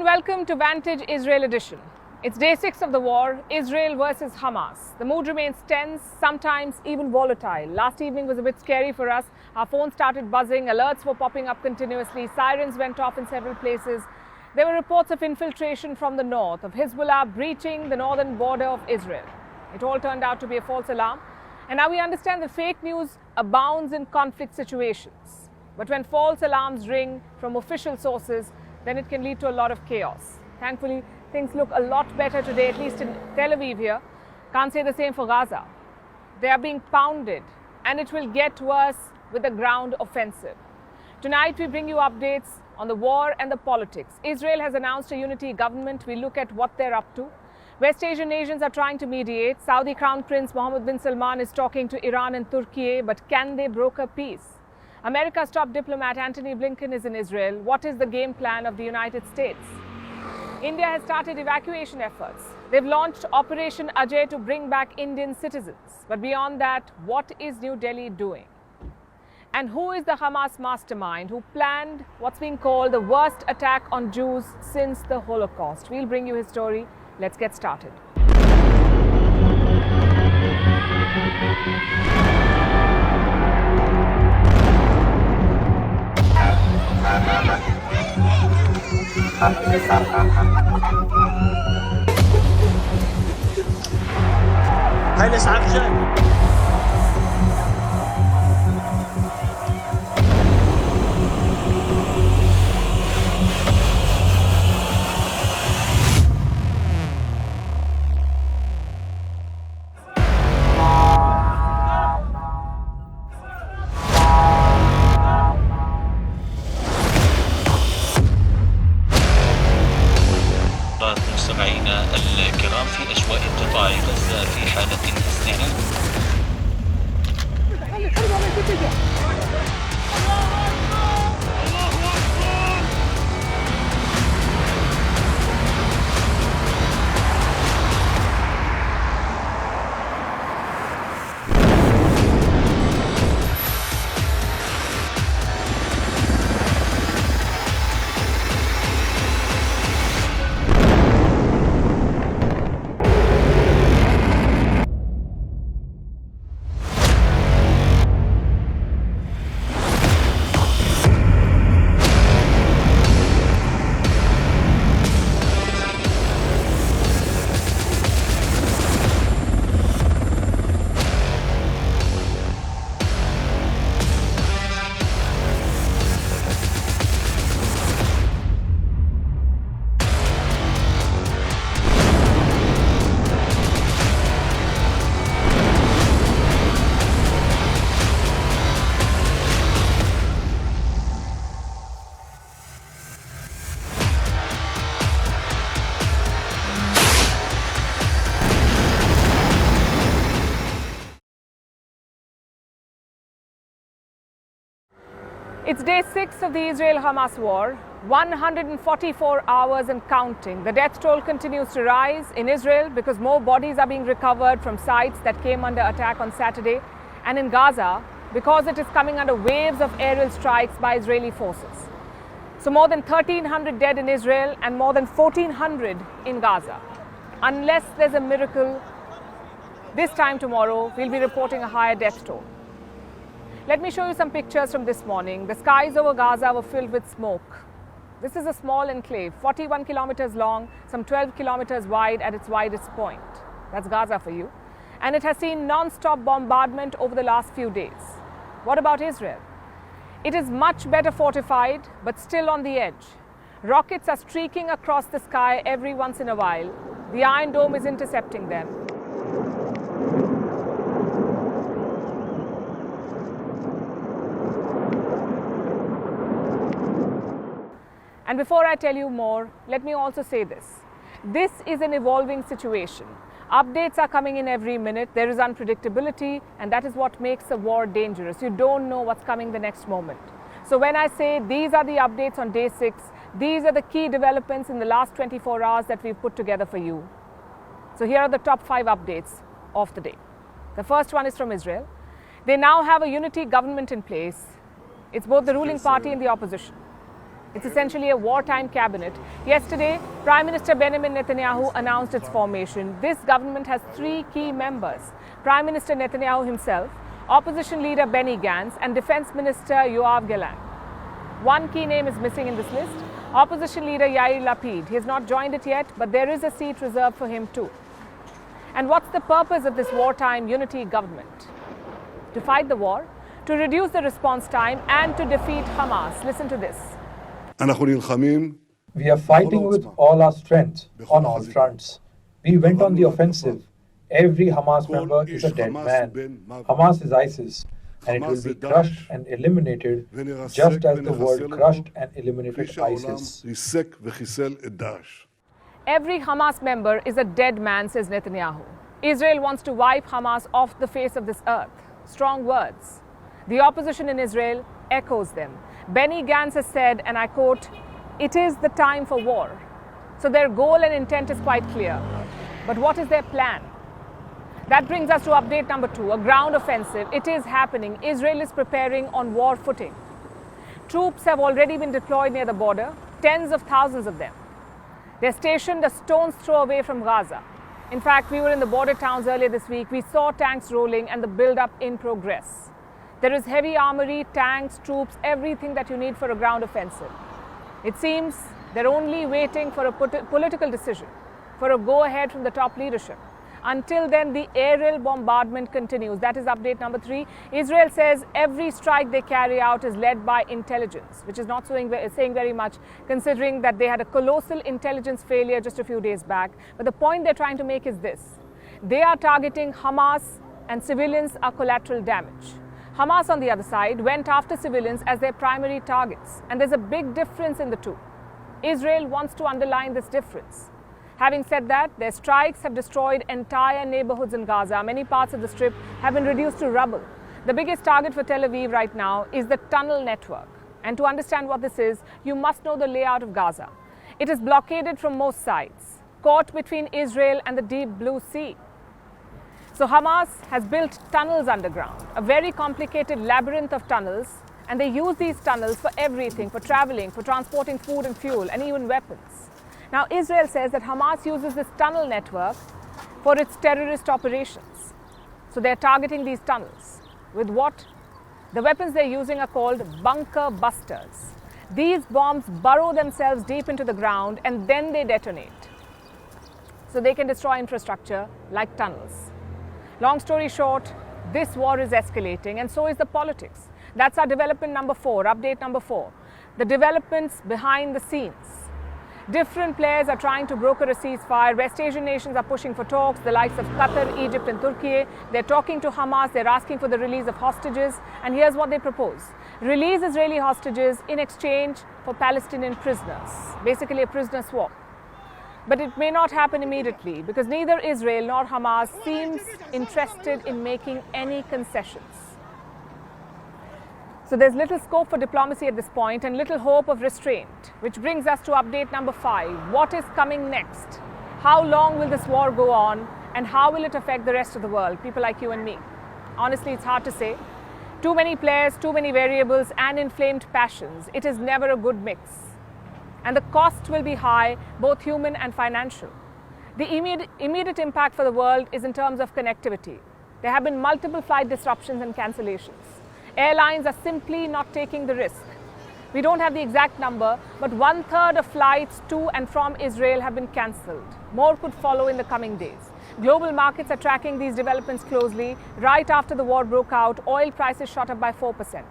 welcome to Vantage Israel edition. It's day 6 of the war, Israel versus Hamas. The mood remains tense, sometimes even volatile. Last evening was a bit scary for us. Our phones started buzzing, alerts were popping up continuously, sirens went off in several places. There were reports of infiltration from the north, of Hezbollah breaching the northern border of Israel. It all turned out to be a false alarm. And now we understand that fake news abounds in conflict situations. But when false alarms ring from official sources, then it can lead to a lot of chaos. Thankfully, things look a lot better today, at least in Tel Aviv here. Can't say the same for Gaza. They are being pounded, and it will get worse with the ground offensive. Tonight, we bring you updates on the war and the politics. Israel has announced a unity government. We look at what they're up to. West Asian nations are trying to mediate. Saudi Crown Prince Mohammed bin Salman is talking to Iran and Turkey, but can they broker peace? America's top diplomat Antony Blinken is in Israel. What is the game plan of the United States? India has started evacuation efforts. They've launched Operation Ajay to bring back Indian citizens. But beyond that, what is New Delhi doing? And who is the Hamas mastermind who planned what's being called the worst attack on Jews since the Holocaust? We'll bring you his story. Let's get started. هاي الاسعاف جاي. مستمعينا الكرام في أجواء قطاع غزة في حالة استعداد. It's day 6 of the Israel-Hamas war, 144 hours and counting. The death toll continues to rise in Israel because more bodies are being recovered from sites that came under attack on Saturday, and in Gaza because it is coming under waves of aerial strikes by Israeli forces. So more than 1,300 dead in Israel and more than 1,400 in Gaza. Unless there's a miracle, this time tomorrow, we'll be reporting a higher death toll. Let me show you some pictures from this morning. The skies over Gaza were filled with smoke. This is a small enclave, 41 kilometers long, some 12 kilometers wide at its widest point. That's Gaza for you. And it has seen non-stop bombardment over the last few days. What about Israel? It is much better fortified, but still on the edge. Rockets are streaking across the sky every once in a while. The Iron Dome is intercepting them. And before I tell you more, let me also say this. This is an evolving situation. Updates are coming in every minute. There is unpredictability, and that is what makes the war dangerous. You don't know what's coming the next moment. So when I say these are the updates on day 6, these are the key developments in the last 24 hours that we've put together for you. So here are the top 5 updates of the day. The first one is from Israel. They now have a unity government in place. It's both the ruling party and the opposition. It's essentially a wartime cabinet. Yesterday, Prime Minister Benjamin Netanyahu announced its formation. This government has 3 key members: Prime Minister Netanyahu himself, Opposition Leader Benny Gantz, and Defense Minister Yoav Gallant. One key name is missing in this list: Opposition Leader Yair Lapid. He has not joined it yet, but there is a seat reserved for him too. And what's the purpose of this wartime unity government? To fight the war, to reduce the response time, and to defeat Hamas. Listen to this. We are fighting with all our strength on all fronts. We went on the offensive. Every Hamas member is a dead man. Hamas is ISIS, and it will be crushed and eliminated just as the world crushed and eliminated ISIS. Every Hamas member is a dead man, says Netanyahu. Israel wants to wipe Hamas off the face of this earth. Strong words. The opposition in Israel echoes them. Benny Gantz has said, and I quote, "It is the time for war." So their goal and intent is quite clear. But what is their plan? That brings us to update number 2, a ground offensive. It is happening. Israel is preparing on war footing. Troops have already been deployed near the border, tens of thousands of them. They're stationed a stone's throw away from Gaza. In fact, we were in the border towns earlier this week. We saw tanks rolling and the build-up in progress. There is heavy armory, tanks, troops, everything that you need for a ground offensive. It seems they're only waiting for a political decision, for a go-ahead from the top leadership. Until then, the aerial bombardment continues. That is update number 3. Israel says every strike they carry out is led by intelligence, which is not saying very much, considering that they had a colossal intelligence failure just a few days back. But the point they're trying to make is this: they are targeting Hamas, and civilians are collateral damage. Hamas, on the other side, went after civilians as their primary targets. And there's a big difference in the two. Israel wants to underline this difference. Having said that, their strikes have destroyed entire neighborhoods in Gaza. Many parts of the strip have been reduced to rubble. The biggest target for Tel Aviv right now is the tunnel network. And to understand what this is, you must know the layout of Gaza. It is blockaded from most sides, caught between Israel and the deep blue sea. So Hamas has built tunnels underground, a very complicated labyrinth of tunnels, and they use these tunnels for everything, for traveling, for transporting food and fuel, and even weapons. Now, Israel says that Hamas uses this tunnel network for its terrorist operations. So they're targeting these tunnels. With what? The weapons they're using are called bunker busters. These bombs burrow themselves deep into the ground and then they detonate. So they can destroy infrastructure like tunnels. Long story short, this war is escalating, and so is the politics. That's our development number 4, update number 4. The developments behind the scenes. Different players are trying to broker a ceasefire. West Asian nations are pushing for talks, the likes of Qatar, Egypt and Turkey. They're talking to Hamas, they're asking for the release of hostages. And here's what they propose. Release Israeli hostages in exchange for Palestinian prisoners. Basically a prisoner swap. But it may not happen immediately because neither Israel nor Hamas seems interested in making any concessions. So there's little scope for diplomacy at this point and little hope of restraint, which brings us to update number 5. What is coming next? How long will this war go on and how will it affect the rest of the world, people like you and me? Honestly, it's hard to say. Too many players, too many variables and inflamed passions. It is never a good mix. And the cost will be high, both human and financial. The immediate impact for the world is in terms of connectivity. There have been multiple flight disruptions and cancellations. Airlines are simply not taking the risk. We don't have the exact number, but 1/3 of flights to and from Israel have been cancelled. More could follow in the coming days. Global markets are tracking these developments closely. Right after the war broke out, oil prices shot up by 4%.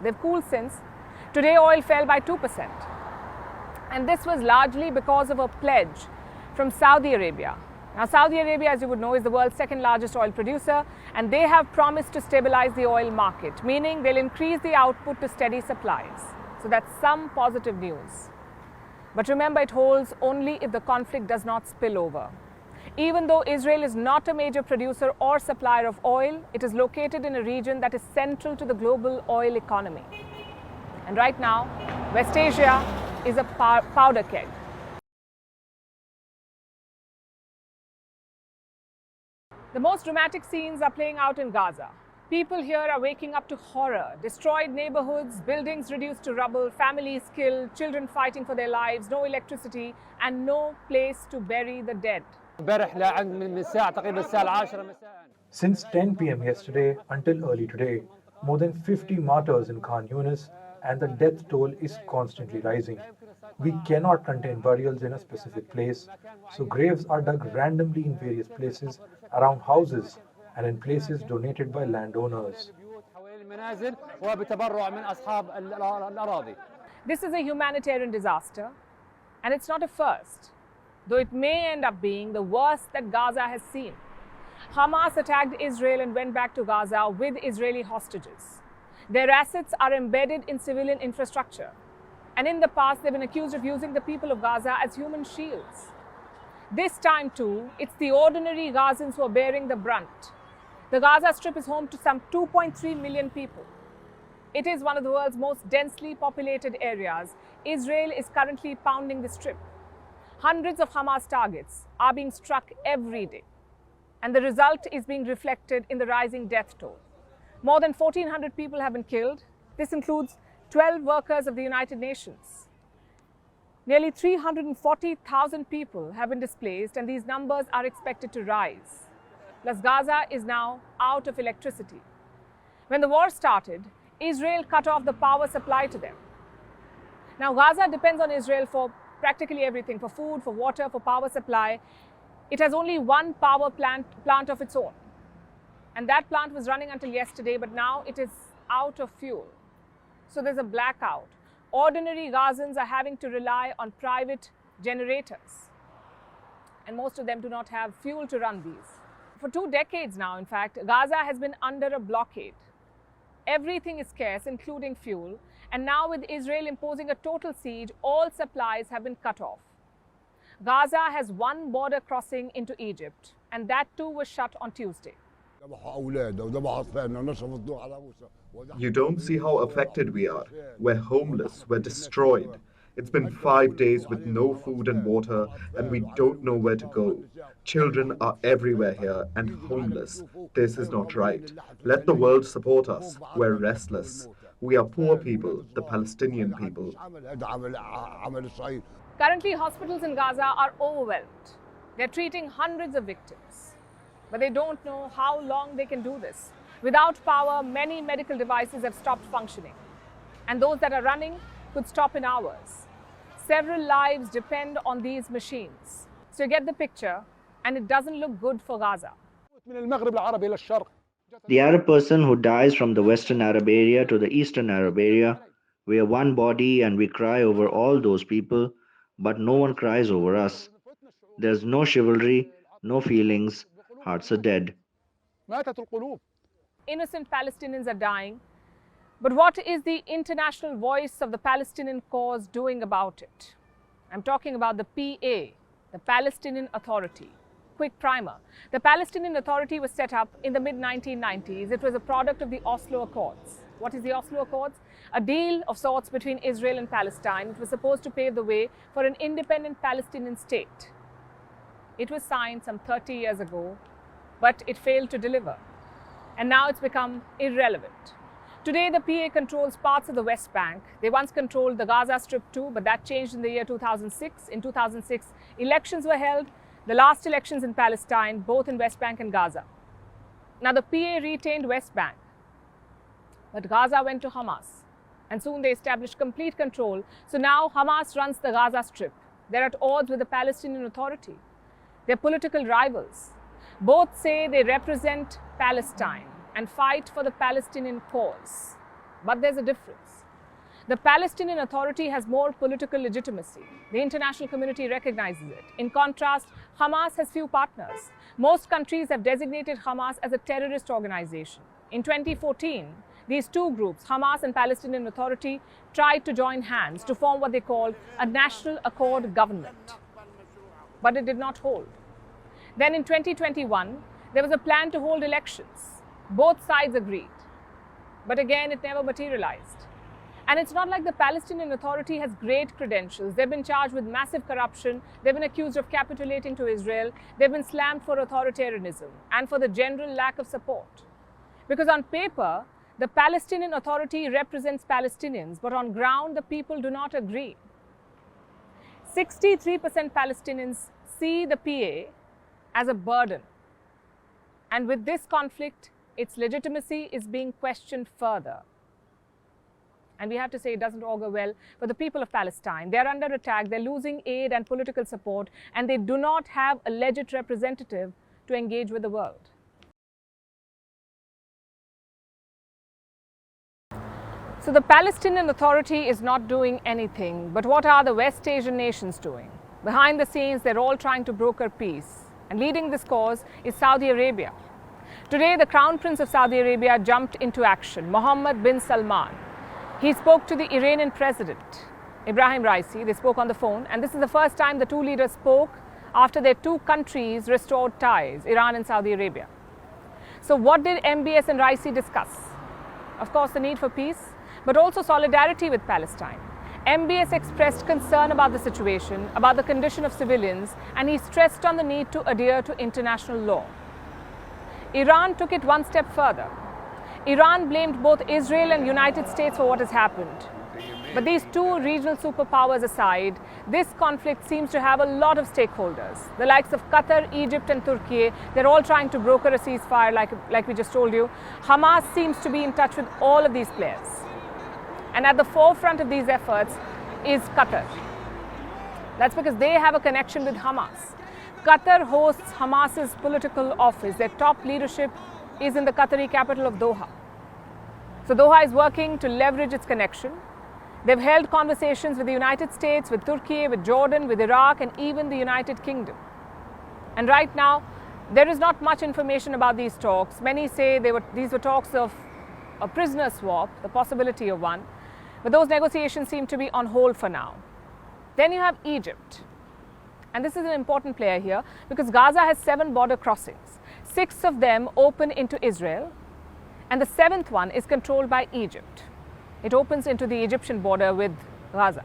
They've cooled since. Today, oil fell by 2%. And this was largely because of a pledge from Saudi Arabia. Now, Saudi Arabia, as you would know, is the world's second largest oil producer, and they have promised to stabilize the oil market, meaning they'll increase the output to steady supplies. So that's some positive news. But remember, it holds only if the conflict does not spill over. Even though Israel is not a major producer or supplier of oil, it is located in a region that is central to the global oil economy. And right now, West Asia is a powder keg. The most dramatic scenes are playing out in Gaza. People here are waking up to horror. Destroyed neighborhoods, buildings reduced to rubble, families killed, children fighting for their lives, no electricity, and no place to bury the dead. Since 10 p.m. yesterday until early today, more than 50 martyrs in Khan Yunis, and the death toll is constantly rising. We cannot contain burials in a specific place, so graves are dug randomly in various places, around houses, and in places donated by landowners. This is a humanitarian disaster, and it's not a first, though it may end up being the worst that Gaza has seen. Hamas attacked Israel and went back to Gaza with Israeli hostages. Their assets are embedded in civilian infrastructure, and in the past they've been accused of using the people of Gaza as human shields. This time too, it's the ordinary Gazans who are bearing the brunt. The Gaza Strip is home to some 2.3 million people. It is one of the world's most densely populated areas. Israel is currently pounding the Strip. Hundreds of Hamas targets are being struck every day, and the result is being reflected in the rising death toll. More than 1,400 people have been killed. This includes 12 workers of the United Nations. Nearly 340,000 people have been displaced, and these numbers are expected to rise. Plus, Gaza is now out of electricity. When the war started, Israel cut off the power supply to them. Now, Gaza depends on Israel for practically everything, for food, for water, for power supply. It has only one power plant of its own. And that plant was running until yesterday, but now it is out of fuel. So there's a blackout. Ordinary Gazans are having to rely on private generators, and most of them do not have fuel to run these. For 2 decades now, in fact, Gaza has been under a blockade. Everything is scarce, including fuel, and now with Israel imposing a total siege, all supplies have been cut off. Gaza has one border crossing into Egypt, and that too was shut on Tuesday. You don't see how affected we are. We're homeless, we're destroyed. It's been 5 days with no food and water, and we don't know where to go. Children are everywhere here and homeless. This is not right. Let the world support us. We're restless. We are poor people, the Palestinian people. Currently, hospitals in Gaza are overwhelmed. They're treating hundreds of victims, but they don't know how long they can do this. Without power, many medical devices have stopped functioning, and those that are running could stop in hours. Several lives depend on these machines. So you get the picture, and it doesn't look good for Gaza. The Arab person who dies from the Western Arab area to the Eastern Arab area, we are one body and we cry over all those people, but no one cries over us. There's no chivalry, no feelings, hearts are dead. Innocent Palestinians are dying, but what is the international voice of the Palestinian cause doing about it? I'm talking about the PA, the Palestinian Authority. Quick primer. The Palestinian Authority was set up in the mid-1990s. It was a product of the Oslo Accords. What is the Oslo Accords? A deal of sorts between Israel and Palestine. It was supposed to pave the way for an independent Palestinian state. It was signed some 30 years ago, but it failed to deliver. And now it's become irrelevant. Today, the PA controls parts of the West Bank. They once controlled the Gaza Strip too, but that changed in the year 2006. In 2006, elections were held, the last elections in Palestine, both in West Bank and Gaza. Now, the PA retained West Bank, but Gaza went to Hamas, and soon they established complete control. So now Hamas runs the Gaza Strip. They're at odds with the Palestinian Authority. They're political rivals. Both say they represent Palestine and fight for the Palestinian cause. But there's a difference. The Palestinian Authority has more political legitimacy. The international community recognizes it. In contrast, Hamas has few partners. Most countries have designated Hamas as a terrorist organization. In 2014, these two groups, Hamas and Palestinian Authority, tried to join hands to form what they called a national accord government. But it did not hold. Then in 2021, there was a plan to hold elections. Both sides agreed. But again, it never materialized. And it's not like the Palestinian Authority has great credentials. They've been charged with massive corruption. They've been accused of capitulating to Israel. They've been slammed for authoritarianism and for the general lack of support. Because on paper, the Palestinian Authority represents Palestinians, but on ground, the people do not agree. 63% Palestinians see the PA as a burden. And with this conflict, its legitimacy is being questioned further. And we have to say it doesn't augur well for the people of Palestine. They're under attack, they're losing aid and political support, and they do not have a legit representative to engage with the world. So the Palestinian Authority is not doing anything, but what are the West Asian nations doing? Behind the scenes, they're all trying to broker peace. And leading this cause is Saudi Arabia. Today, the Crown Prince of Saudi Arabia jumped into action, Mohammed bin Salman. He spoke to the Iranian President, Ibrahim Raisi. They spoke on the phone, and this is the first time the two leaders spoke after their two countries restored ties, Iran and Saudi Arabia. So what did MBS and Raisi discuss? Of course, the need for peace, but also solidarity with Palestine. MBS expressed concern about the situation, about the condition of civilians, and he stressed on the need to adhere to international law. Iran took it one step further. Iran blamed both Israel and United States for what has happened. But these two regional superpowers aside, this conflict seems to have a lot of stakeholders. The likes of Qatar, Egypt and Turkey, they're all trying to broker a ceasefire like we just told you. Hamas seems to be in touch with all of these players. And at the forefront of these efforts is Qatar. That's because they have a connection with Hamas. Qatar hosts Hamas's political office. Their top leadership is in the Qatari capital of Doha. So Doha is working to leverage its connection. They've held conversations with the United States, with Turkey, with Jordan, with Iraq, and even the United Kingdom. And right now, there is not much information about these talks. Many say these were talks of a prisoner swap, the possibility of one. But those negotiations seem to be on hold for now. Then you have Egypt. And this is an important player here because Gaza has 7 border crossings. 6 of them open into Israel, and the 7th one is controlled by Egypt. It opens into the Egyptian border with Gaza.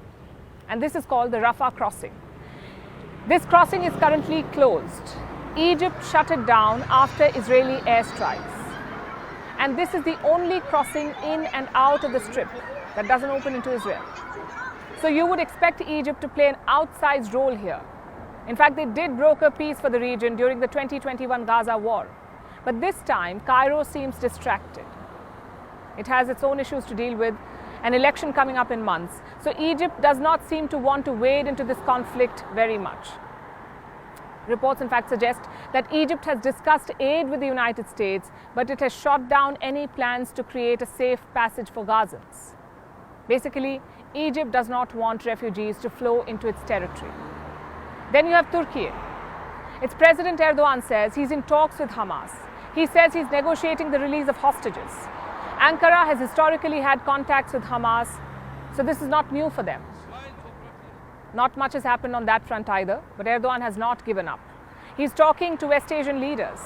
And this is called the Rafah crossing. This crossing is currently closed. Egypt shut it down after Israeli airstrikes. And this is the only crossing in and out of the strip that doesn't open into Israel. So you would expect Egypt to play an outsized role here. In fact, they did broker peace for the region during the 2021 Gaza war. But this time, Cairo seems distracted. It has its own issues to deal with, an election coming up in months. So Egypt does not seem to want to wade into this conflict very much. Reports, in fact, suggest that Egypt has discussed aid with the United States, but it has shot down any plans to create a safe passage for Gazans. Basically, Egypt does not want refugees to flow into its territory. Then you have Turkey. Its President Erdogan says he's in talks with Hamas. He says he's negotiating the release of hostages. Ankara has historically had contacts with Hamas, so this is not new for them. Not much has happened on that front either, but Erdogan has not given up. He's talking to West Asian leaders,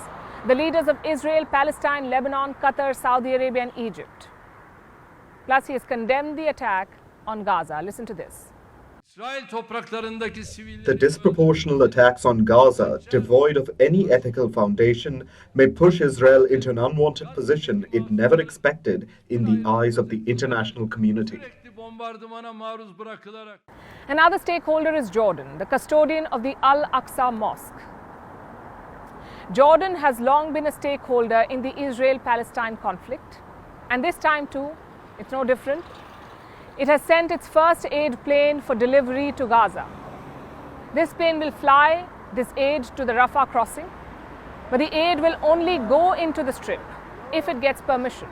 the leaders of Israel, Palestine, Lebanon, Qatar, Saudi Arabia and Egypt. Plus, he has condemned the attack on Gaza. Listen to this. The disproportional attacks on Gaza, devoid of any ethical foundation, may push Israel into an unwanted position it never expected in the eyes of the international community. Another stakeholder is Jordan, the custodian of the Al-Aqsa Mosque. Jordan has long been a stakeholder in the Israel-Palestine conflict, and this time too, it's no different. It has sent its first aid plane for delivery to Gaza. This plane will fly this aid to the Rafah crossing, but the aid will only go into the strip if it gets permission.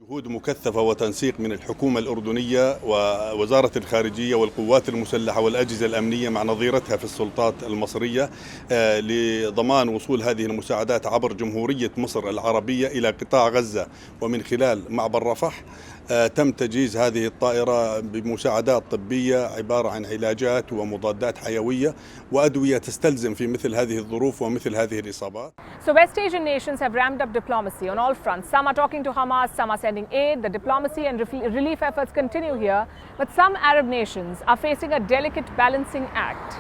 جهود مكثفة وتنسيق من الحكومة الأردنية ووزارة الخارجية والقوات المسلحة والأجهزة الأمنية مع نظيرتها في السلطات المصرية لضمان وصول هذه المساعدات عبر جمهورية مصر العربية إلى قطاع غزة ومن خلال معبر رفح. تم تجهيز هذه الطائرة بمساعدات طبية عبارة عن علاجات ومضادات حيوية وأدوية تستلزم في مثل هذه الظروف ومثل هذه الإصابات. So West Asian nations have ramped up diplomacy on all fronts. Some are talking to Hamas, some are sending aid. The diplomacy and relief efforts continue here. But some Arab nations are facing a delicate balancing act,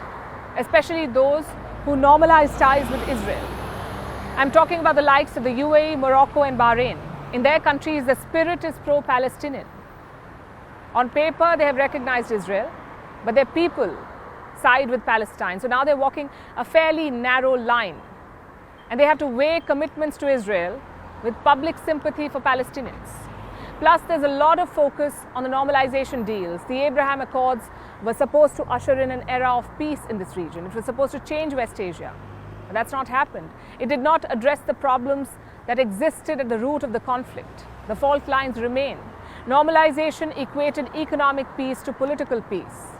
especially those who normalize ties with Israel. I'm talking about the likes of the UAE, Morocco and Bahrain. In their countries, the spirit is pro-Palestinian. On paper, they have recognized Israel, but their people side with Palestine. So now they're walking a fairly narrow line. And they have to weigh commitments to Israel with public sympathy for Palestinians. Plus, there's a lot of focus on the normalization deals. The Abraham Accords were supposed to usher in an era of peace in this region. It was supposed to change West Asia. But that's not happened. It did not address the problems that existed at the root of the conflict. The fault lines remain. Normalization equated economic peace to political peace.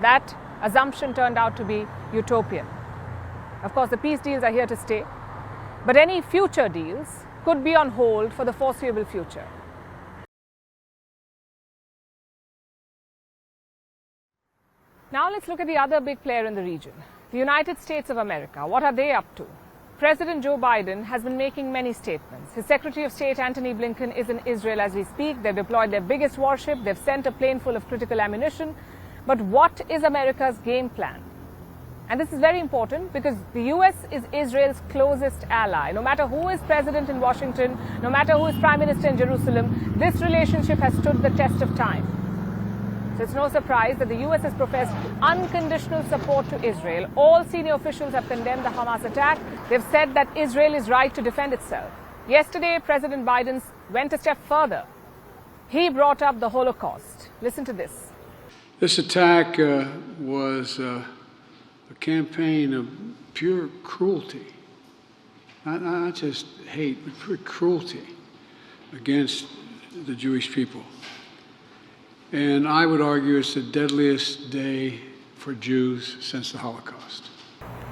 That assumption turned out to be utopian. Of course, the peace deals are here to stay, but any future deals could be on hold for the foreseeable future. Now let's look at the other big player in the region, the United States of America. What are they up to? President Joe Biden has been making many statements. His Secretary of State, Antony Blinken, is in Israel as we speak. They've deployed their biggest warship. They've sent a plane full of critical ammunition. But what is America's game plan? And this is very important because the US is Israel's closest ally. No matter who is president in Washington, no matter who is prime minister in Jerusalem, this relationship has stood the test of time. So it's no surprise that the US has professed unconditional support to Israel. All senior officials have condemned the Hamas attack. They've said that Israel is right to defend itself. Yesterday, President Biden went a step further. He brought up the Holocaust. Listen to this. This attack was a campaign of pure cruelty, not just hate, but pure cruelty against the Jewish people. And I would argue it's the deadliest day for Jews since the Holocaust.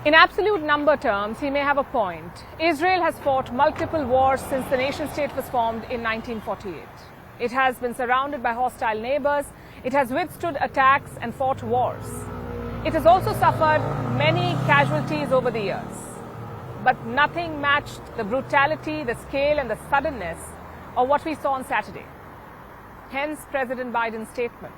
In absolute number terms, he may have a point. Israel has fought multiple wars since the nation-state was formed in 1948. It has been surrounded by hostile neighbors. It has withstood attacks and fought wars. It has also suffered many casualties over the years. But nothing matched the brutality, the scale and the suddenness of what we saw on Saturday. Hence President Biden's statement.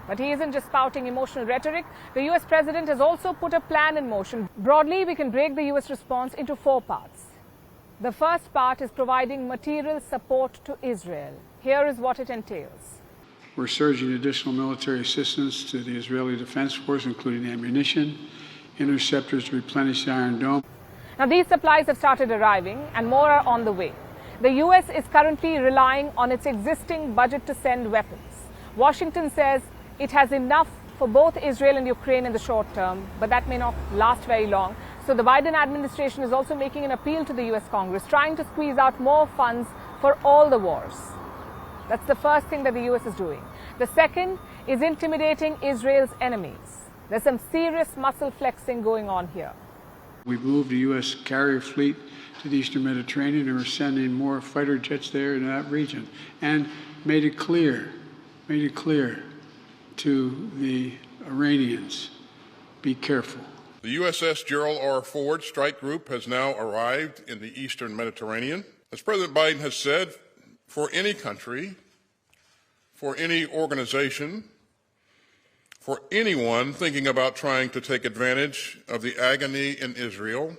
But he isn't just spouting emotional rhetoric. The US president has also put a plan in motion. Broadly, we can break the US response into 4 parts. The first part is providing material support to Israel. Here is what it entails. We're surging additional military assistance to the Israeli Defense Force, including ammunition, interceptors to replenish the Iron Dome. Now, these supplies have started arriving and more are on the way. The US is currently relying on its existing budget to send weapons. Washington says it has enough for both Israel and Ukraine in the short term, but that may not last very long. So the Biden administration is also making an appeal to the US Congress, trying to squeeze out more funds for all the wars. That's the first thing that the US is doing. The second is intimidating Israel's enemies. There's some serious muscle flexing going on here. We've moved the U.S. carrier fleet to the Eastern Mediterranean, and we're sending more fighter jets there in that region, and made it clear to the Iranians, be careful. The USS Gerald R. Ford strike group has now arrived in the Eastern Mediterranean. As President Biden has said, for any country, for any organization, for anyone thinking about trying to take advantage of the agony in Israel,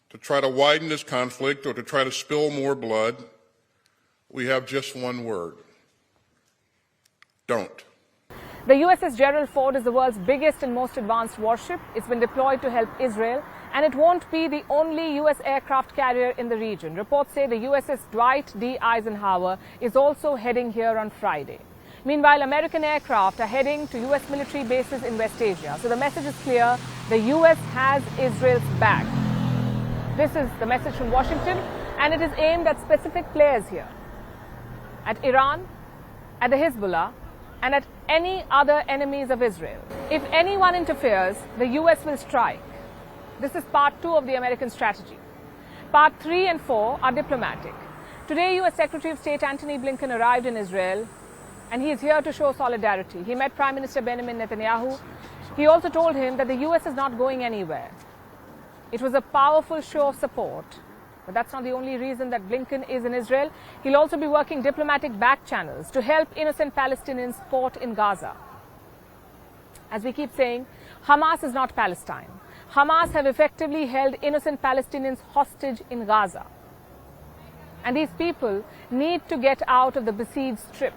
to try to widen this conflict or to try to spill more blood, we have just one word: don't. The USS Gerald Ford is the world's biggest and most advanced warship. It's been deployed to help Israel, and it won't be the only US aircraft carrier in the region. Reports say the USS Dwight D. Eisenhower is also heading here on Friday. Meanwhile, American aircraft are heading to US military bases in West Asia. So the message is clear: the US has Israel's back. This is the message from Washington, and it is aimed at specific players here: at Iran, at the Hezbollah, and at any other enemies of Israel. If anyone interferes, the US will strike. This is part 2 of the American strategy. Part 3 and 4 are diplomatic. Today, US Secretary of State Antony Blinken arrived in Israel, and he is here to show solidarity. He met Prime Minister Benjamin Netanyahu. He also told him that the US is not going anywhere. It was a powerful show of support. But that's not the only reason that Blinken is in Israel. He'll also be working diplomatic back channels to help innocent Palestinians caught in Gaza. As we keep saying, Hamas is not Palestine. Hamas have effectively held innocent Palestinians hostage in Gaza. and these people need to get out of the besieged strip.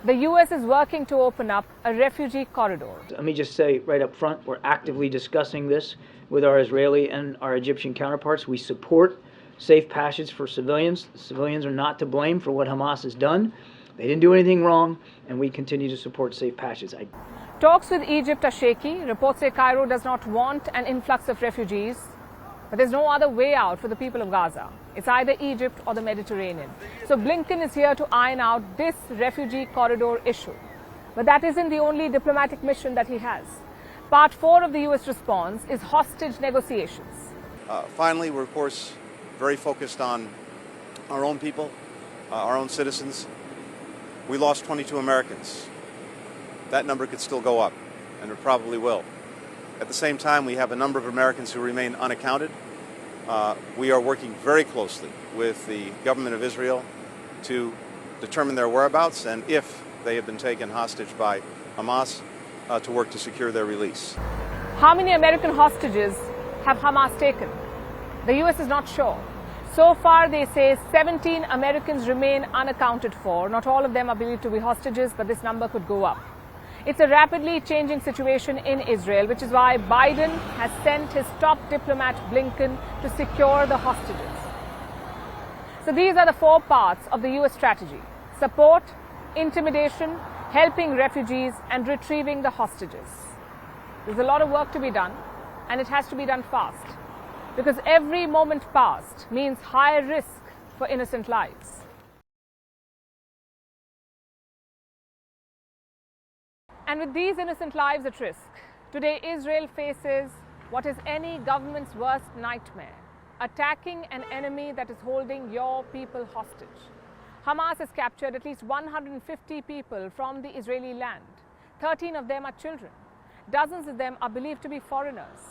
The US is working to open up a refugee corridor. Let me just say right up front, we're actively discussing this with our Israeli and our Egyptian counterparts. We support safe passage for civilians. The civilians are not to blame for what Hamas has done. They didn't do anything wrong, and we continue to support safe passage. Talks with Egypt are shaky. Reports say Cairo does not want an influx of refugees, but there's no other way out for the people of Gaza. It's either Egypt or the Mediterranean. So Blinken is here to iron out this refugee corridor issue. But that isn't the only diplomatic mission that he has. Part 4 of the US response is hostage negotiations. Finally, we're of course very focused on our own people, our own citizens. We lost 22 Americans. That number could still go up, and it probably will. At the same time, we have a number of Americans who remain unaccounted. We are working very closely with the government of Israel to determine their whereabouts and if they have been taken hostage by Hamas, to work to secure their release. How many American hostages have Hamas taken? The US is not sure. So far, they say 17 Americans remain unaccounted for. Not all of them are believed to be hostages, but this number could go up. It's a rapidly changing situation in Israel, which is why Biden has sent his top diplomat Blinken to secure the hostages. So these are the 4 parts of the US strategy: support, intimidation, helping refugees, and retrieving the hostages. There's a lot of work to be done, and it has to be done fast, because every moment passed means higher risk for innocent lives. And with these innocent lives at risk, today Israel faces what is any government's worst nightmare: attacking an enemy that is holding your people hostage. Hamas has captured at least 150 people from the Israeli land. 13 of them are children. Dozens of them are believed to be foreigners.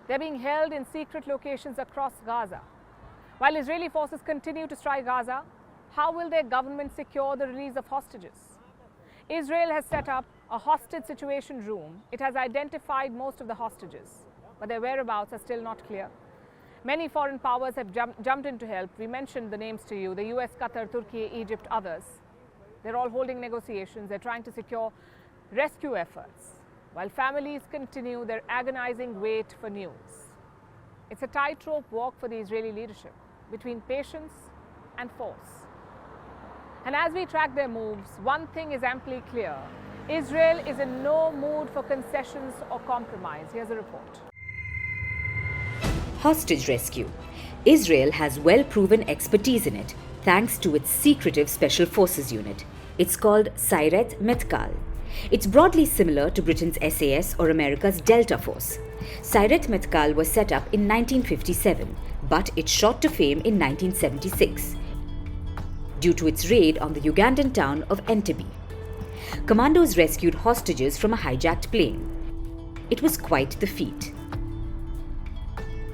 They're being held in secret locations across Gaza. While Israeli forces continue to strike Gaza, how will their government secure the release of hostages? Israel has set up a hostage situation room. It has identified most of the hostages, but their whereabouts are still not clear. Many foreign powers have jumped in to help. We mentioned the names to you: the US, Qatar, Turkey, Egypt, others. They're all holding negotiations. They're trying to secure rescue efforts, while families continue their agonizing wait for news. It's a tightrope walk for the Israeli leadership between patience and force. And as we track their moves, one thing is amply clear: Israel is in no mood for concessions or compromise. Here's a report. Hostage rescue. Israel has well-proven expertise in it, thanks to its secretive Special Forces unit. It's called Sayeret Metkal. It's broadly similar to Britain's SAS or America's Delta Force. Sayeret Metkal was set up in 1957, but it shot to fame in 1976 due to its raid on the Ugandan town of Entebbe. Commandos rescued hostages from a hijacked plane. It was quite the feat.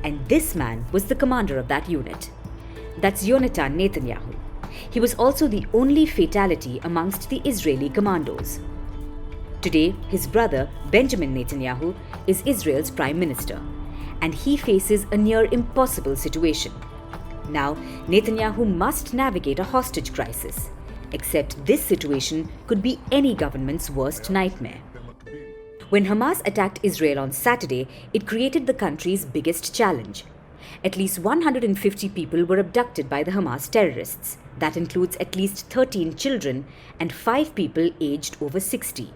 And this man was the commander of that unit. That's Netanyahu. He was also the only fatality amongst the Israeli commandos. Today, his brother, Benjamin Netanyahu, is Israel's prime minister, and he faces a near impossible situation. Now, Netanyahu must navigate a hostage crisis. Except this situation could be any government's worst nightmare. When Hamas attacked Israel on Saturday, it created the country's biggest challenge. At least 150 people were abducted by the Hamas terrorists. That includes at least 13 children and 5 people aged over 60.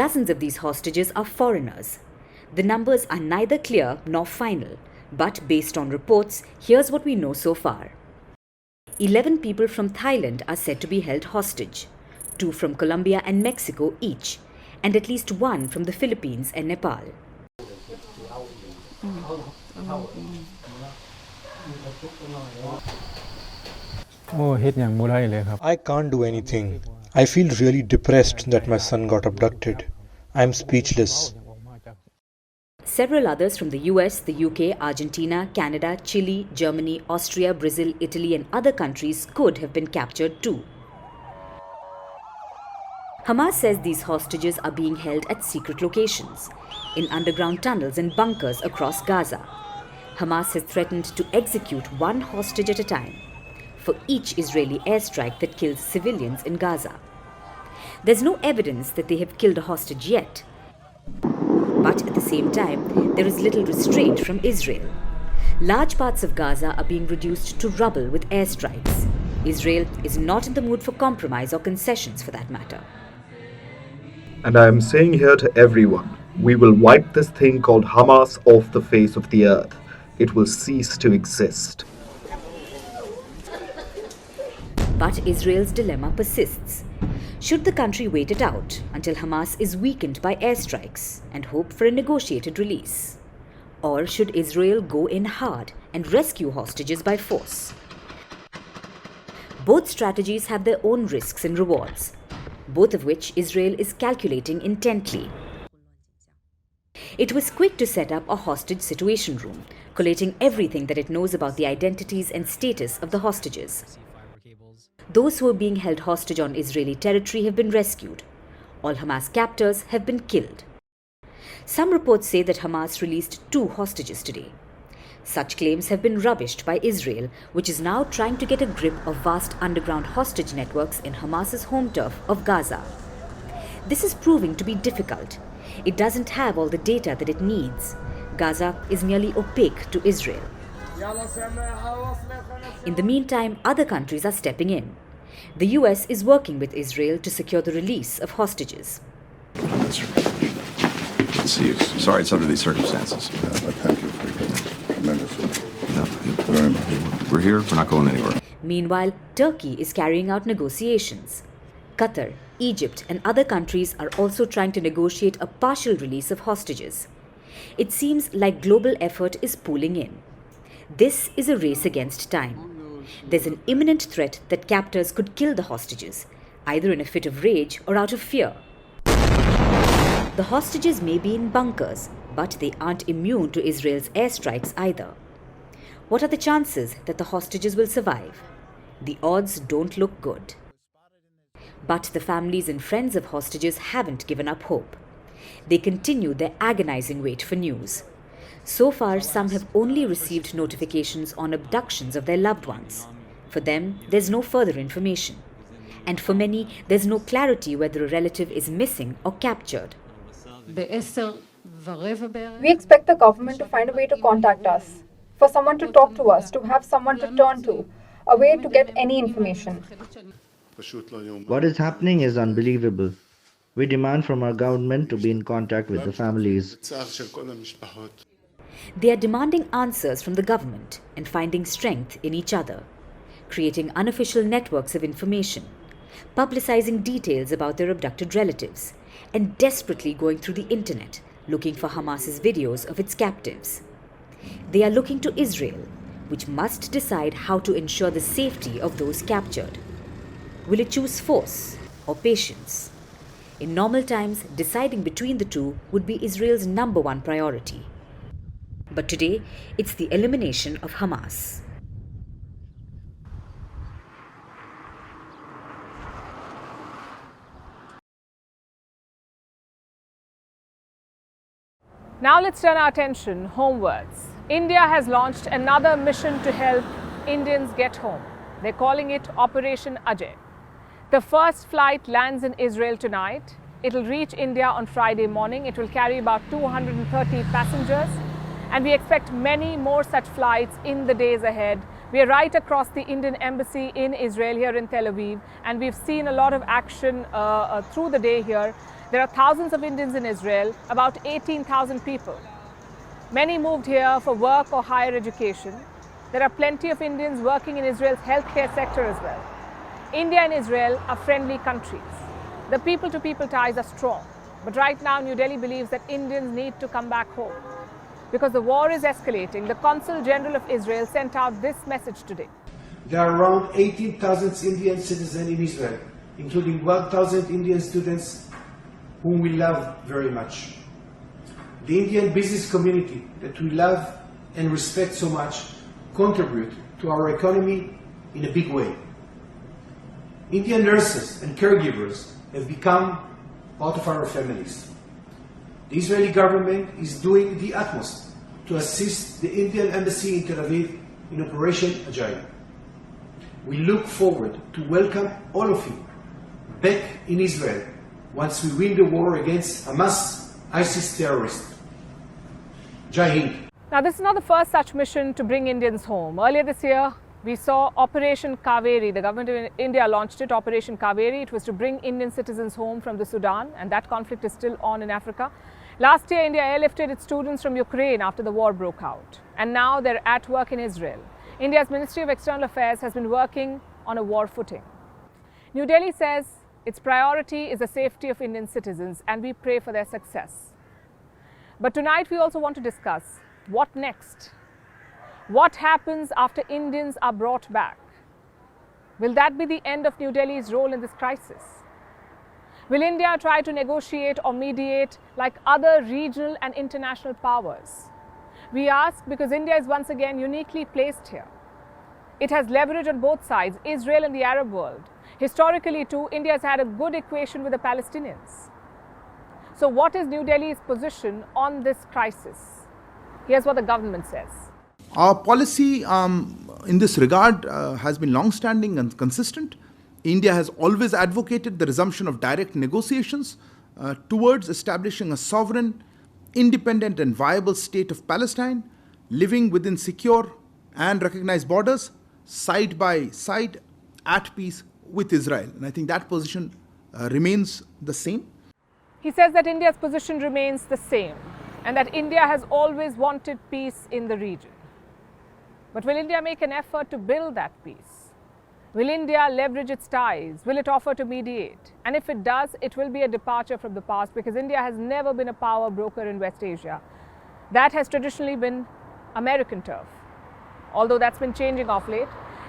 Dozens of these hostages are foreigners. The numbers are neither clear nor final, but based on reports, here's what we know so far. 11 people from Thailand are said to be held hostage, 2 from Colombia and Mexico each, and at least 1 from the Philippines and Nepal. I can't do anything. I feel really depressed that my son got abducted. I'm speechless. Several others from the US, the UK, Argentina, Canada, Chile, Germany, Austria, Brazil, Italy and other countries could have been captured too. Hamas says these hostages are being held at secret locations, in underground tunnels and bunkers across Gaza. Hamas has threatened to execute 1 hostage at a time. for each Israeli airstrike that kills civilians in Gaza. There's no evidence that they have killed a hostage yet. But at the same time, there is little restraint from Israel. Large parts of Gaza are being reduced to rubble with airstrikes. Israel is not in the mood for compromise or concessions for that matter. And I am saying here to everyone, we will wipe this thing called Hamas off the face of the earth. It will cease to exist. But Israel's dilemma persists. Should the country wait it out until Hamas is weakened by airstrikes and hope for a negotiated release? Or should Israel go in hard and rescue hostages by force? Both strategies have their own risks and rewards, both of which Israel is calculating intently. It was quick to set up a hostage situation room, collating everything that it knows about the identities and status of the hostages. Those who are being held hostage on Israeli territory have been rescued. All Hamas captors have been killed. Some reports say that Hamas released 2 hostages today. Such claims have been rubbished by Israel, which is now trying to get a grip of vast underground hostage networks in Hamas's home turf of Gaza. This is proving to be difficult. It doesn't have all the data that it needs. Gaza is nearly opaque to Israel. In the meantime, other countries are stepping in. The US is working with Israel to secure the release of hostages. Let's see. Sorry, it's under these circumstances. Thank you for your tremendous very much. We're here. We're not going anywhere. Meanwhile, Turkey is carrying out negotiations. Qatar, Egypt, and other countries are also trying to negotiate a partial release of hostages. It seems like global effort is pooling in. This is a race against time. There's an imminent threat that captors could kill the hostages, either in a fit of rage or out of fear. The hostages may be in bunkers, but they aren't immune to Israel's airstrikes either. What are the chances that the hostages will survive? The odds don't look good. But the families and friends of hostages haven't given up hope. They continue their agonizing wait for news. So far, some have only received notifications on abductions of their loved ones. For them, there's no further information. And for many, there's no clarity whether a relative is missing or captured. We expect the government to find a way to contact us, for someone to talk to us, to have someone to turn to, a way to get any information. What is happening is unbelievable. We demand from our government to be in contact with the families. They are demanding answers from the government and finding strength in each other, creating unofficial networks of information, publicizing details about their abducted relatives, and desperately going through the internet looking for Hamas's videos of its captives. They are looking to Israel, which must decide how to ensure the safety of those captured. Will it choose force or patience? In normal times, deciding between the two would be Israel's #1 priority. But today, it's the elimination of Hamas. Now let's turn our attention homewards. India has launched another mission to help Indians get home. They're calling it Operation Ajay. The first flight lands in Israel tonight. It'll reach India on Friday morning. It will carry about 230 passengers. And we expect many more such flights in the days ahead. We are right across the Indian embassy in Israel here in Tel Aviv, and we've seen a lot of action through the day here. There are thousands of Indians in Israel, about 18,000 people. Many moved here for work or higher education. There are plenty of Indians working in Israel's healthcare sector as well. India and Israel are friendly countries. The people-to-people ties are strong. But right now, New Delhi believes that Indians need to come back home. Because the war is escalating, the Consul General of Israel sent out this message today. There are around 18,000 Indian citizens in Israel, including 1,000 Indian students whom we love very much. The Indian business community that we love and respect so much contribute to our economy in a big way. Indian nurses and caregivers have become part of our families. The Israeli government is doing the utmost to assist the Indian embassy in Tel Aviv in Operation Ajay. We look forward to welcome all of you back in Israel once we win the war against Hamas, ISIS terrorists. Jai Hind. Now, this is not the first such mission to bring Indians home. Earlier this year, we saw Operation Kaveri. The government of India launched it, Operation Kaveri. It was to bring Indian citizens home from the Sudan, and that conflict is still on in Africa. Last year, India airlifted its students from Ukraine after the war broke out. And now they're at work in Israel. India's Ministry of External Affairs has been working on a war footing. New Delhi says its priority is the safety of Indian citizens, and we pray for their success. But tonight, we also want to discuss what next? What happens after Indians are brought back? Will that be the end of New Delhi's role in this crisis? Will India try to negotiate or mediate like other regional and international powers? We ask because India is once again uniquely placed here. It has leverage on both sides, Israel and the Arab world. Historically too, India has had a good equation with the Palestinians. So what is New Delhi's position on this crisis? Here's what the government says. Our policy in this regard has been long-standing and consistent. India has always advocated the resumption of direct negotiations towards establishing a sovereign, independent and viable state of Palestine, living within secure and recognized borders, side by side, at peace with Israel. And I think that position remains the same. He says that India's position remains the same and that India has always wanted peace in the region. But will India make an effort to build that peace? Will India leverage its ties? Will it offer to mediate? And if it does, it will be a departure from the past, because India has never been a power broker in West Asia. That has traditionally been American turf, although that's been changing of late.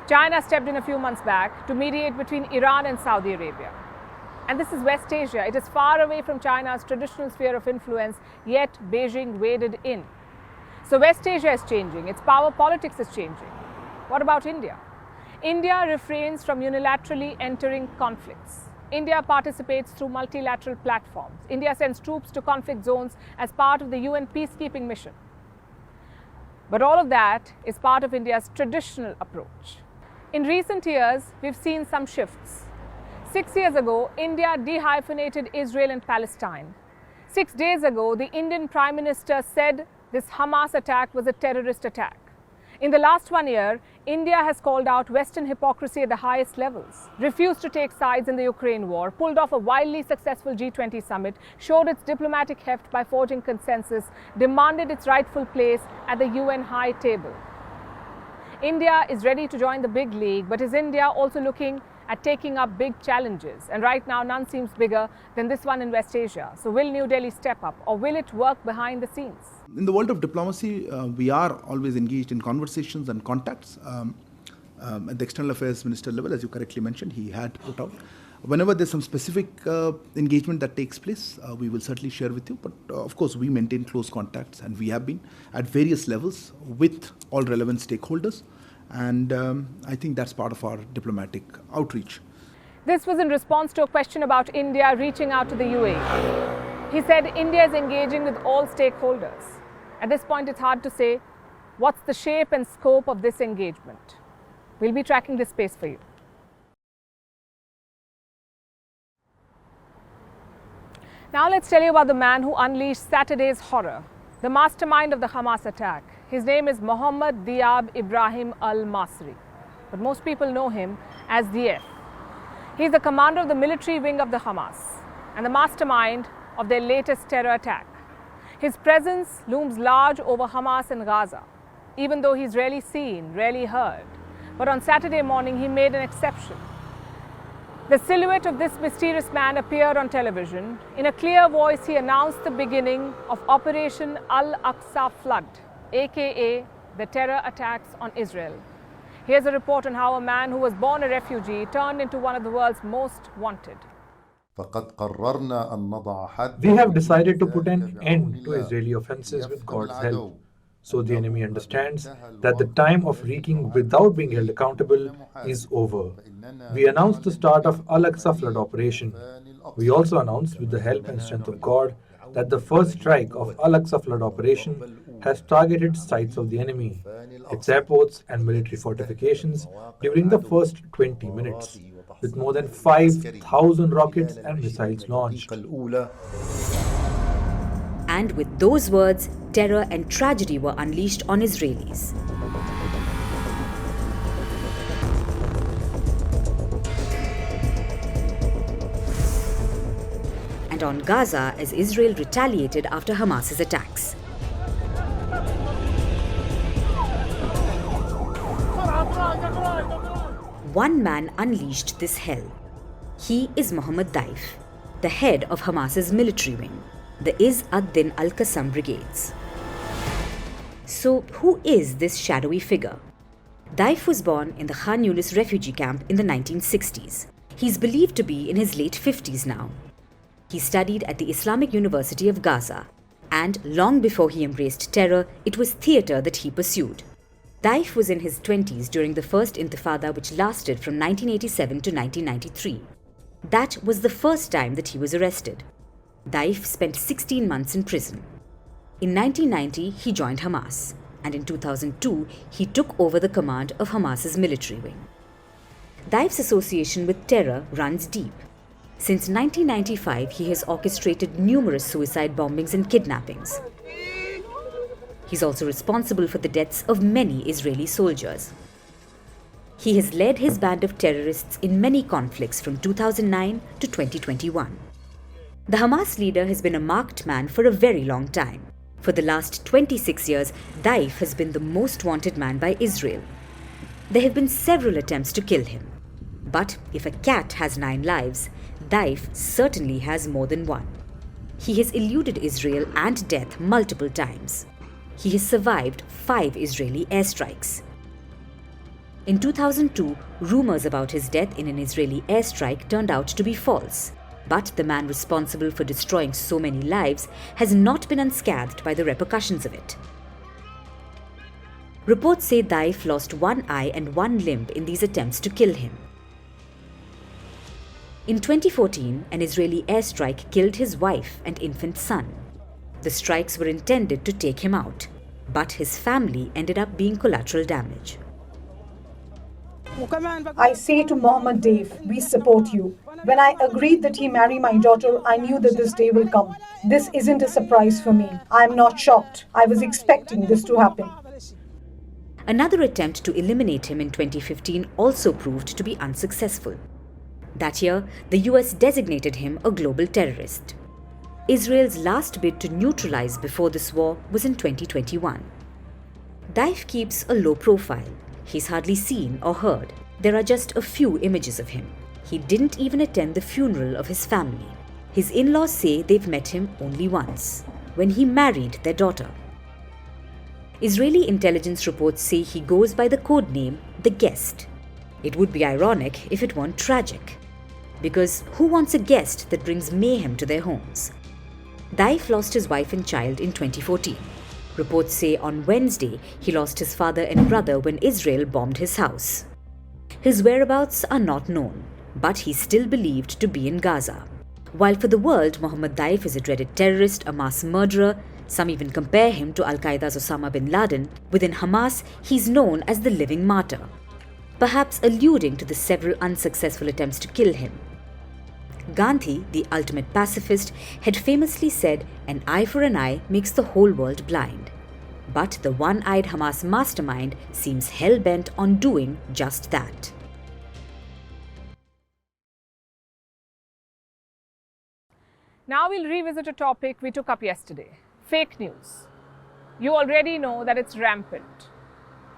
China stepped in a few months back to mediate between Iran and Saudi Arabia. And this is West Asia. It is far away from China's traditional sphere of influence, yet Beijing waded in. So West Asia is changing. Its power politics is changing. What about India? India refrains from unilaterally entering conflicts. India participates through multilateral platforms. India sends troops to conflict zones as part of the UN peacekeeping mission. But all of that is part of India's traditional approach. In recent years, we've seen some shifts. 6 years ago, India dehyphenated Israel and Palestine. 6 days ago, the Indian Prime Minister said this Hamas attack was a terrorist attack. In the last 1 year, India has called out Western hypocrisy at the highest levels, refused to take sides in the Ukraine war, pulled off a wildly successful G20 summit, showed its diplomatic heft by forging consensus, demanded its rightful place at the UN high table. India is ready to join the big league, but is India also looking at taking up big challenges? And right now, none seems bigger than this one in West Asia. So will New Delhi step up, or will it work behind the scenes? In the world of diplomacy, we are always engaged in conversations and contacts. At the External Affairs Minister level, as you correctly mentioned, he had put out. Whenever there's some specific engagement that takes place, we will certainly share with you. But of course, we maintain close contacts, and we have been at various levels with all relevant stakeholders. And I think that's part of our diplomatic outreach. This was in response to a question about India reaching out to the UAE. He said India is engaging with all stakeholders. At this point, it's hard to say what's the shape and scope of this engagement. We'll be tracking this space for you. Now let's tell you about the man who unleashed Saturday's horror, the mastermind of the Hamas attack. His name is Mohammed Diab Ibrahim al-Masri, but most people know him as Dief. He's the commander of the military wing of the Hamas and the mastermind of their latest terror attack. His presence looms large over Hamas and Gaza, even though he's rarely seen, rarely heard. But on Saturday morning, he made an exception. The silhouette of this mysterious man appeared on television. In a clear voice, he announced the beginning of Operation Al-Aqsa Flood, aka the terror attacks on Israel. Here's a report on how a man who was born a refugee turned into one of the world's most wanted. We have decided to put an end to Israeli offenses with God's help, so the enemy understands that the time of wreaking without being held accountable is over. We announced the start of Al-Aqsa Flood operation. We also announced, with the help and strength of God, that the first strike of Al-Aqsa Flood operation has targeted sites of the enemy, its airports and military fortifications during the first 20 minutes, with more than 5,000 rockets and missiles launched. And with those words, terror and tragedy were unleashed on Israelis. And on Gaza as Israel retaliated after Hamas's attacks. One man unleashed this hell. He is Mohammed Daif, the head of Hamas's military wing, the Izz ad-Din al-Qassam brigades. So who is this shadowy figure? Daif was born in the Khan Yunis refugee camp in the 1960s. He's believed to be in his late 50s now. He studied at the Islamic University of Gaza, and long before he embraced terror, it was theatre that he pursued. Daif was in his 20s during the first Intifada, which lasted from 1987 to 1993. That was the first time that he was arrested. Daif spent 16 months in prison. In 1990, he joined Hamas, and in 2002, he took over the command of Hamas's military wing. Daif's association with terror runs deep. Since 1995, he has orchestrated numerous suicide bombings and kidnappings. He's also responsible for the deaths of many Israeli soldiers. He has led his band of terrorists in many conflicts from 2009 to 2021. The Hamas leader has been a marked man for a very long time. For the last 26 years, Daif has been the most wanted man by Israel. There have been several attempts to kill him. But if a cat has 9 lives, Daif certainly has more than one. He has eluded Israel and death multiple times. He has survived 5 Israeli airstrikes. In 2002, rumors about his death in an Israeli airstrike turned out to be false. But the man responsible for destroying so many lives has not been unscathed by the repercussions of it. Reports say Daif lost 1 eye and 1 limb in these attempts to kill him. In 2014, an Israeli airstrike killed his wife and infant son. The strikes were intended to take him out, but his family ended up being collateral damage. I say to Mohammed Daif, we support you. When I agreed that he marry my daughter, I knew that this day will come. This isn't a surprise for me. I am not shocked. I was expecting this to happen. Another attempt to eliminate him in 2015 also proved to be unsuccessful. That year, the US designated him a global terrorist. Israel's last bid to neutralize before this war was in 2021. Daif keeps a low profile. He's hardly seen or heard. There are just a few images of him. He didn't even attend the funeral of his family. His in-laws say they've met him only once, when he married their daughter. Israeli intelligence reports say he goes by the code name The Guest. It would be ironic if it weren't tragic. Because who wants a guest that brings mayhem to their homes? Daif lost his wife and child in 2014. Reports say on Wednesday he lost his father and brother when Israel bombed his house. His whereabouts are not known, but he's still believed to be in Gaza. While for the world, Mohammed Daif is a dreaded terrorist, a mass murderer, some even compare him to Al-Qaeda's Osama bin Laden, within Hamas he's known as the living martyr, perhaps alluding to the several unsuccessful attempts to kill him. Gandhi, the ultimate pacifist, had famously said, "An eye for an eye makes the whole world blind." But the one-eyed Hamas mastermind seems hell-bent on doing just that. Now we'll revisit a topic we took up yesterday, fake news. You already know that it's rampant.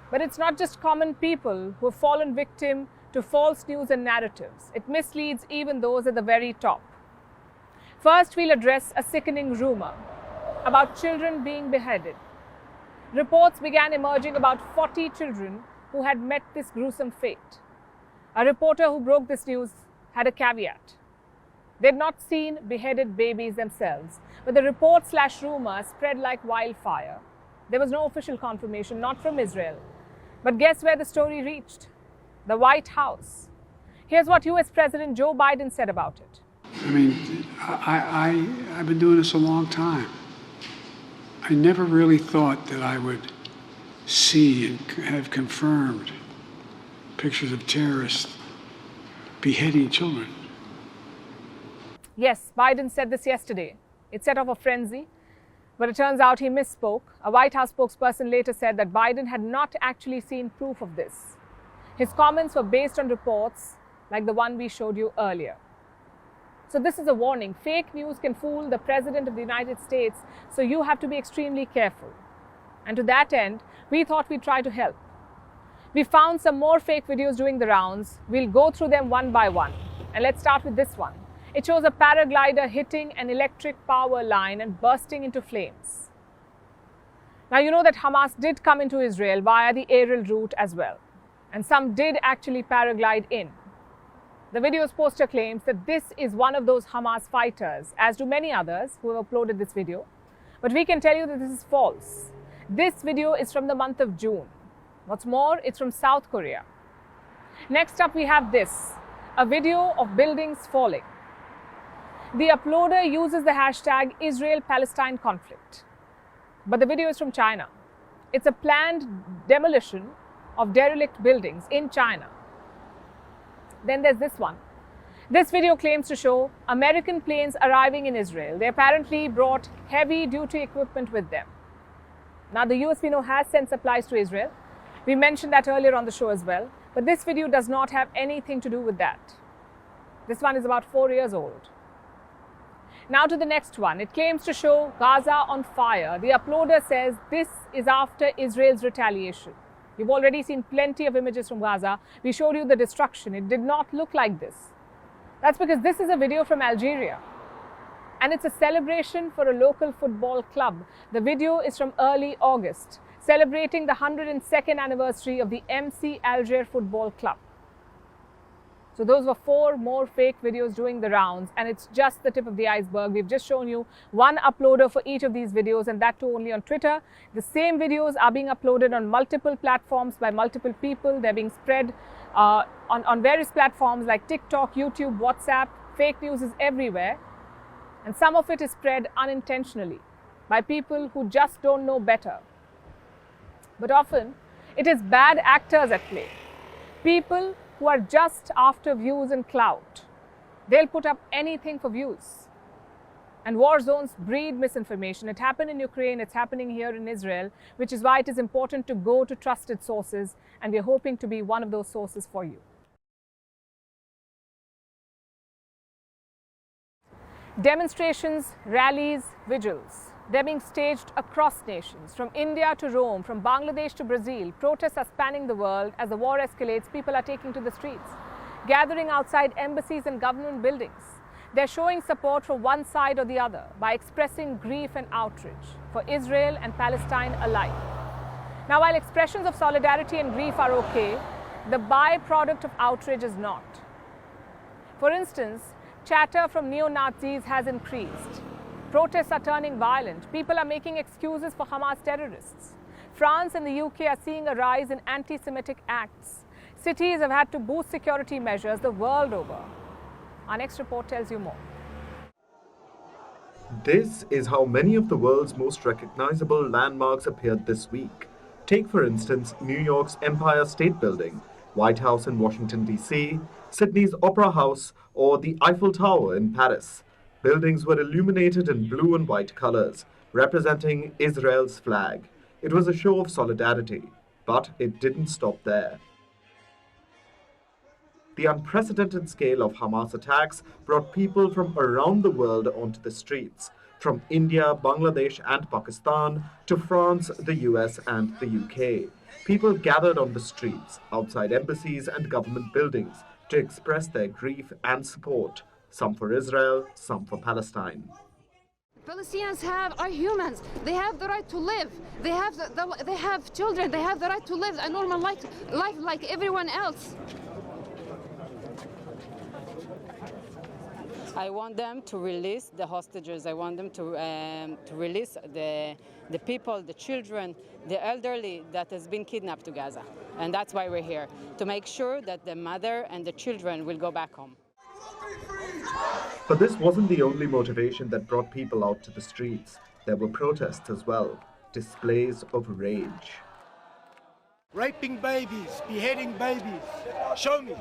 But it's not just common people who have fallen victim to false news and narratives. It misleads even those at the very top. First, we'll address a sickening rumor about children being beheaded. Reports began emerging about 40 children who had met this gruesome fate. A reporter who broke this news had a caveat. They'd not seen beheaded babies themselves, but the report/rumor spread like wildfire. There was no official confirmation, not from Israel. But guess where the story reached? The White House. Here's what US President Joe Biden said about it. I mean, I've been doing this a long time. I never really thought that I would see and have confirmed pictures of terrorists beheading children. Yes, Biden said this yesterday. It set off a frenzy, but it turns out he misspoke. A White House spokesperson later said that Biden had not actually seen proof of this. His comments were based on reports like the one we showed you earlier. So this is a warning. Fake news can fool the President of the United States, so you have to be extremely careful. And to that end, we thought we'd try to help. We found some more fake videos doing the rounds. We'll go through them one by one. And let's start with this one. It shows a paraglider hitting an electric power line and bursting into flames. Now you know that Hamas did come into Israel via the aerial route as well. And some did actually paraglide in. The video's poster claims that this is one of those Hamas fighters, as do many others who have uploaded this video. But we can tell you that this is false. This video is from the month of June. What's more, it's from South Korea. Next up we have this, a video of buildings falling. The uploader uses the hashtag Israel-Palestine conflict. But the video is from China. It's a planned demolition of derelict buildings in China. Then there's this one. This video claims to show American planes arriving in Israel. They apparently brought heavy-duty equipment with them. Now the US, we know, has sent supplies to Israel. We mentioned that earlier on the show as well. But this video does not have anything to do with that. This one is about 4 years old. Now to the next one. It claims to show Gaza on fire. The uploader says this is after Israel's retaliation. You've already seen plenty of images from Gaza. We showed you the destruction. It did not look like this. That's because this is a video from Algeria. And it's a celebration for a local football club. The video is from early August, celebrating the 102nd anniversary of the MC Alger Football Club. So those were 4 more fake videos doing the rounds, and it's just the tip of the iceberg. We've just shown you one uploader for each of these videos, and that too only on Twitter. The same videos are being uploaded on multiple platforms by multiple people. They're being spread on various platforms like TikTok, YouTube, WhatsApp. Fake news is everywhere. And some of it is spread unintentionally by people who just don't know better. But often, it is bad actors at play. People who are just after views and clout. They'll put up anything for views. And war zones breed misinformation. It happened in Ukraine, it's happening here in Israel, which is why it is important to go to trusted sources, and we're hoping to be one of those sources for you. Demonstrations, rallies, vigils. They're being staged across nations, from India to Rome, from Bangladesh to Brazil. Protests are spanning the world. As the war escalates, people are taking to the streets, gathering outside embassies and government buildings. They're showing support for one side or the other by expressing grief and outrage for Israel and Palestine alike. Now, while expressions of solidarity and grief are okay, the byproduct of outrage is not. For instance, chatter from neo-Nazis has increased. Protests are turning violent. People are making excuses for Hamas terrorists. France and the UK are seeing a rise in anti-Semitic acts. Cities have had to boost security measures the world over. Our next report tells you more. This is how many of the world's most recognizable landmarks appeared this week. Take, for instance, New York's Empire State Building, White House in Washington, D.C., Sydney's Opera House, or the Eiffel Tower in Paris. Buildings were illuminated in blue and white colors, representing Israel's flag. It was a show of solidarity, but it didn't stop there. The unprecedented scale of Hamas attacks brought people from around the world onto the streets, from India, Bangladesh, and Pakistan to France, the US, and the UK. People gathered on the streets, outside embassies and government buildings, to express their grief and support. Some for Israel, some for Palestine. Palestinians are humans. They have the right to live. They have children. They have the right to live a normal life like everyone else. I want them to release the hostages. I want them to release the people, the children, the elderly that has been kidnapped to Gaza. And that's why we're here, to make sure that the mother and the children will go back home. But this wasn't the only motivation that brought people out to the streets. There were protests as well, displays of rage. Raping babies, beheading babies. Show me,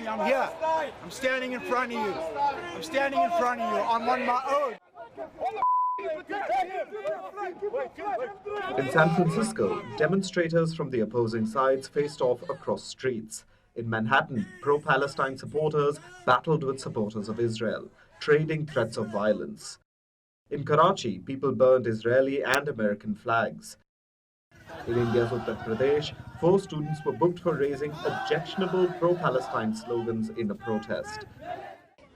I'm here. I'm standing in front of you. I'm standing in front of you. I'm on my own. In San Francisco, demonstrators from the opposing sides faced off across streets. In Manhattan, pro-Palestine supporters battled with supporters of Israel, trading threats of violence. In Karachi, people burned Israeli and American flags. In India's Uttar Pradesh, 4 students were booked for raising objectionable pro-Palestine slogans in a protest.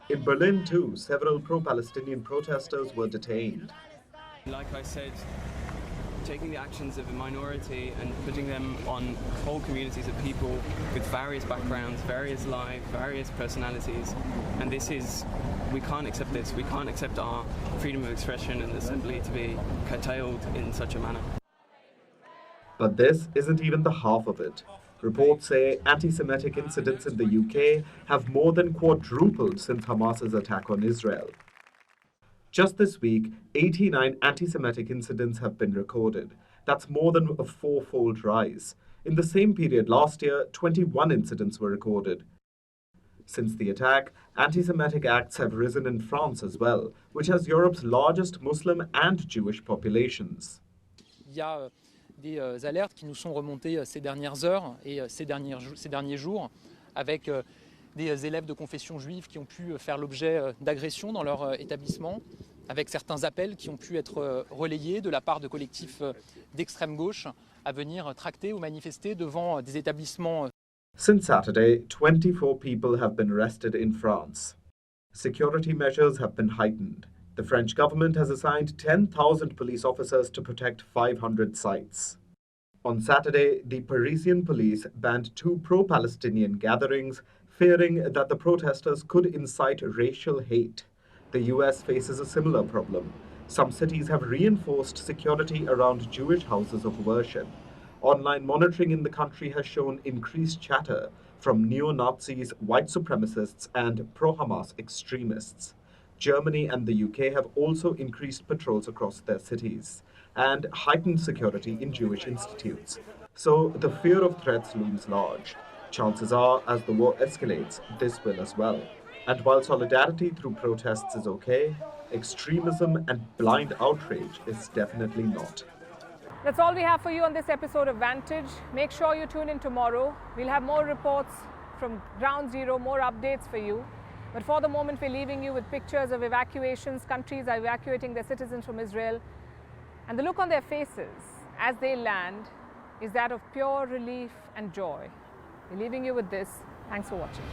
In Berlin, too, several pro-Palestinian protesters were detained. Like I said, taking the actions of a minority and putting them on whole communities of people with various backgrounds, various lives, various personalities, and we can't accept this. We can't accept our freedom of expression and assembly to be curtailed in such a manner. But this isn't even the half of it. Reports say anti-Semitic incidents in the UK have more than quadrupled since Hamas's attack on Israel. Just this week, 89 anti-Semitic incidents have been recorded. That's more than a 4-fold rise. In the same period last year, 21 incidents were recorded. Since the attack, anti-Semitic acts have risen in France as well, which has Europe's largest Muslim and Jewish populations. Il y a des alertes qui nous sont remontées ces dernières heures et ces derniers jours avec des élèves de confession juive qui ont pu faire l'objet d'agressions dans leur établissement, avec certains appels qui ont pu être relayés de la part de collectifs d'extrême gauche à venir tracter ou manifester devant des établissements. Since Saturday, 24 people have been arrested in France. Security measures have been heightened. The French government has assigned 10,000 police officers to protect 500 sites. On Saturday, the Parisian police banned 2 pro-Palestinian gatherings, fearing that the protesters could incite racial hate. The US faces a similar problem. Some cities have reinforced security around Jewish houses of worship. Online monitoring in the country has shown increased chatter from neo-Nazis, white supremacists, and pro-Hamas extremists. Germany and the UK have also increased patrols across their cities and heightened security in Jewish institutes. So the fear of threats looms large. Chances are, as the war escalates, this will as well. And while solidarity through protests is okay, extremism and blind outrage is definitely not. That's all we have for you on this episode of Vantage. Make sure you tune in tomorrow. We'll have more reports from Ground Zero, more updates for you. But for the moment, we're leaving you with pictures of evacuations. Countries are evacuating their citizens from Israel. And the look on their faces as they land is that of pure relief and joy. We're leaving you with this. Thanks for watching.